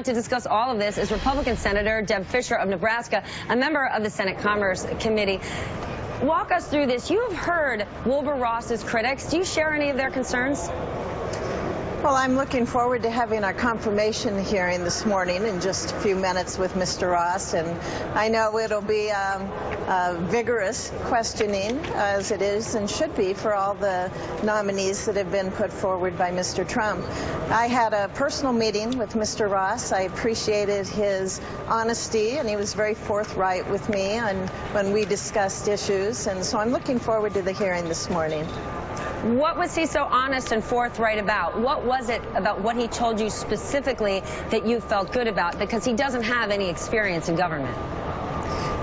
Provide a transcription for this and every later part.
To discuss all of this is Republican Senator Deb Fischer of Nebraska, a member of the Senate Commerce Committee. Walk us through this. You have heard Wilbur Ross's critics. Do you share any of their concerns? Well, I'm looking forward to having our confirmation hearing this morning in just a few minutes with Mr. Ross, and I know it'll be a vigorous questioning, as it is and should be for all the nominees that have been put forward by Mr. Trump. I had a personal meeting with Mr. Ross. I appreciated his honesty, and he was very forthright with me when we discussed issues, and so I'm looking forward to the hearing this morning. What was he so honest and forthright about? What was it about what he told you specifically that you felt good about? Because he doesn't have any experience in government.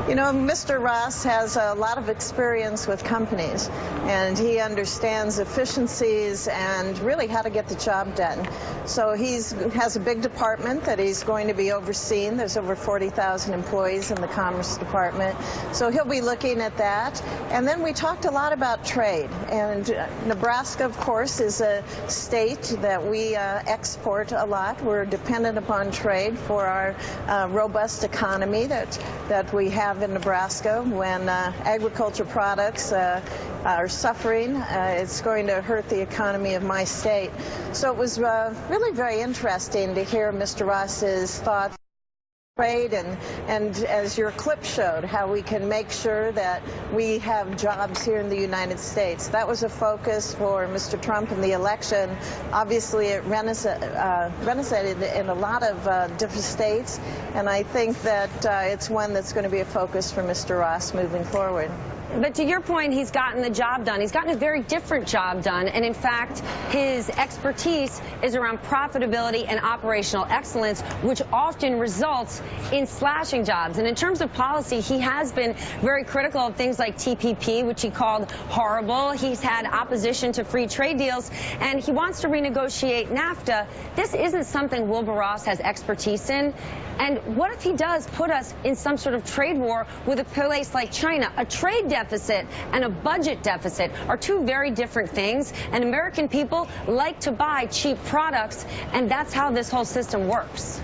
You know, Mr. Ross has a lot of experience with companies, and he understands efficiencies and really how to get the job done. So he has a big department that he's going to be overseeing. There's over 40,000 employees in the Commerce Department. So he'll be looking at that. And then we talked a lot about trade. And Nebraska, of course, is a state that we export a lot. We're dependent upon trade for our robust economy that we have in Nebraska. When agriculture products are suffering, it's going to hurt the economy of my state. So it was really very interesting to hear Mr. Ross's thoughts on trade and as your clip showed, how we can make sure that we have jobs here in the United States. That was a focus for Mr. Trump in the election. Obviously, it resonated in a lot of different states, and I think that it's one that's going to be a focus for Mr. Ross moving forward. But to your point, he's gotten the job done. He's gotten a very different job done. And in fact, his expertise is around profitability and operational excellence, which often results in slashing jobs. And in terms of policy, he has been very critical of things like TPP, which he called horrible. He's had opposition to free trade deals, and he wants to renegotiate NAFTA. This isn't something Wilbur Ross has expertise in. And what if he does put us in some sort of trade war with a place like China? A trade deficit and a budget deficit are two very different things, and American people like to buy cheap products, and that's how this whole system works.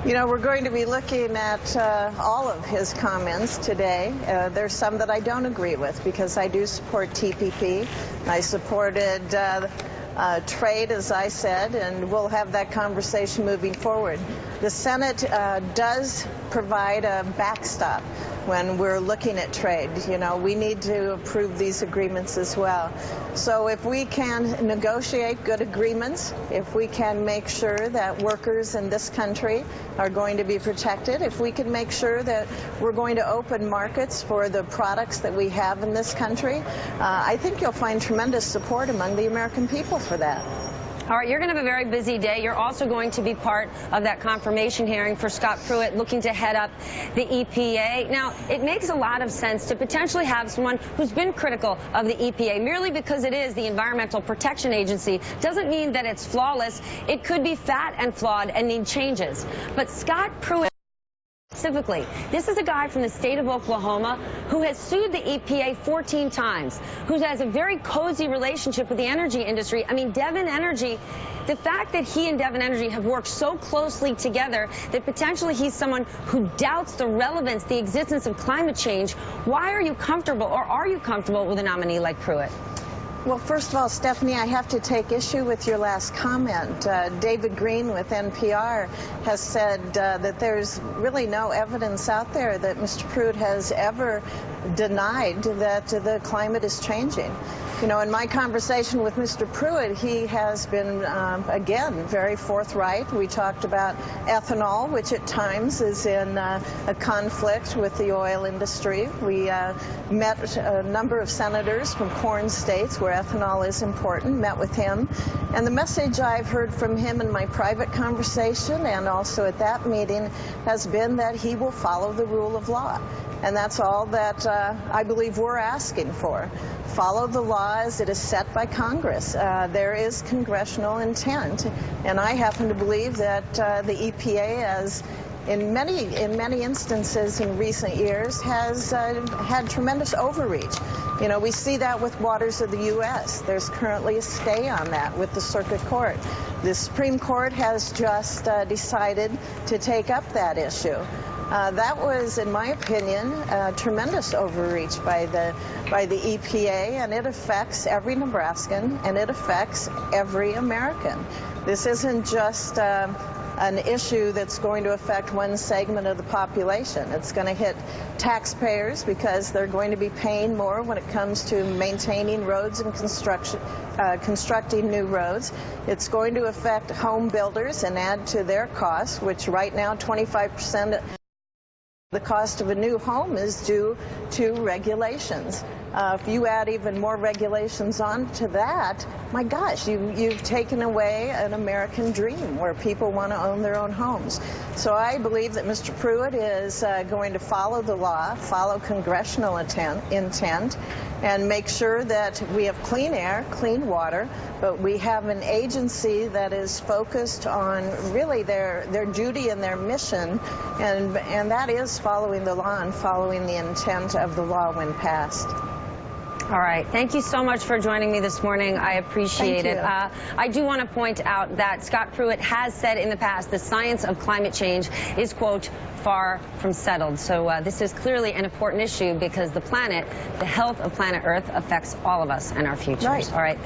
You know, we're going to be looking at all of his comments today. There's some that I don't agree with, because I do support TPP. I supported trade, as I said, and we'll have that conversation moving forward. The Senate does provide a backstop when we're looking at trade. You know, we need to approve these agreements as well. So if we can negotiate good agreements, if we can make sure that workers in this country are going to be protected, if we can make sure that we're going to open markets for the products that we have in this country, I think you'll find tremendous support among the American people for that. All right, you're going to have a very busy day. You're also going to be part of that confirmation hearing for Scott Pruitt, looking to head up the EPA. Now, it makes a lot of sense to potentially have someone who's been critical of the EPA. Merely because it is the Environmental Protection Agency doesn't mean that it's flawless. It could be fat and flawed and need changes. But Scott Pruitt, specifically, this is a guy from the state of Oklahoma who has sued the EPA 14 times, who has a very cozy relationship with the energy industry. I mean, Devon Energy, the fact that he and Devon Energy have worked so closely together that potentially he's someone who doubts the relevance, the existence of climate change. Why are you comfortable, or are you comfortable with a nominee like Pruitt? Well, first of all, Stephanie, I have to take issue with your last comment. David Green with NPR has said that there's really no evidence out there that Mr. Pruitt has ever denied that the climate is changing. You know, in my conversation with Mr. Pruitt, he has been, again, very forthright. We talked about ethanol, which at times is in a conflict with the oil industry. We met a number of senators from corn states where ethanol is important, met with him. And the message I've heard from him in my private conversation and also at that meeting has been that he will follow the rule of law. And that's all that I believe we're asking for. Follow the law as it is set by Congress. There is congressional intent, and I happen to believe that the EPA, as in many instances in recent years, has had tremendous overreach. You know, we see that with waters of the U.S. There's currently a stay on that with the Circuit Court. The Supreme Court has just decided to take up that issue. That was, in my opinion, tremendous overreach by the EPA, and it affects every Nebraskan, and it affects every American. This isn't just an issue that's going to affect one segment of the population. It's going to hit taxpayers because they're going to be paying more when it comes to maintaining roads and constructing new roads. It's going to affect home builders and add to their costs, which right now 25% the cost of a new home is due to regulations. If you add even more regulations onto that, my gosh, you've taken away an American dream where people want to own their own homes. So I believe that Mr. Pruitt is going to follow the law, follow congressional intent, and make sure that we have clean air, clean water, but we have an agency that is focused on really their duty and their mission, and that is following the law and following the intent of the law when passed. All right. Thank you so much for joining me this morning. I appreciate it. I do want to point out that Scott Pruitt has said in the past the science of climate change is, quote, far from settled. So this is clearly an important issue because the planet, the health of planet Earth, affects all of us and our futures. Right. All right.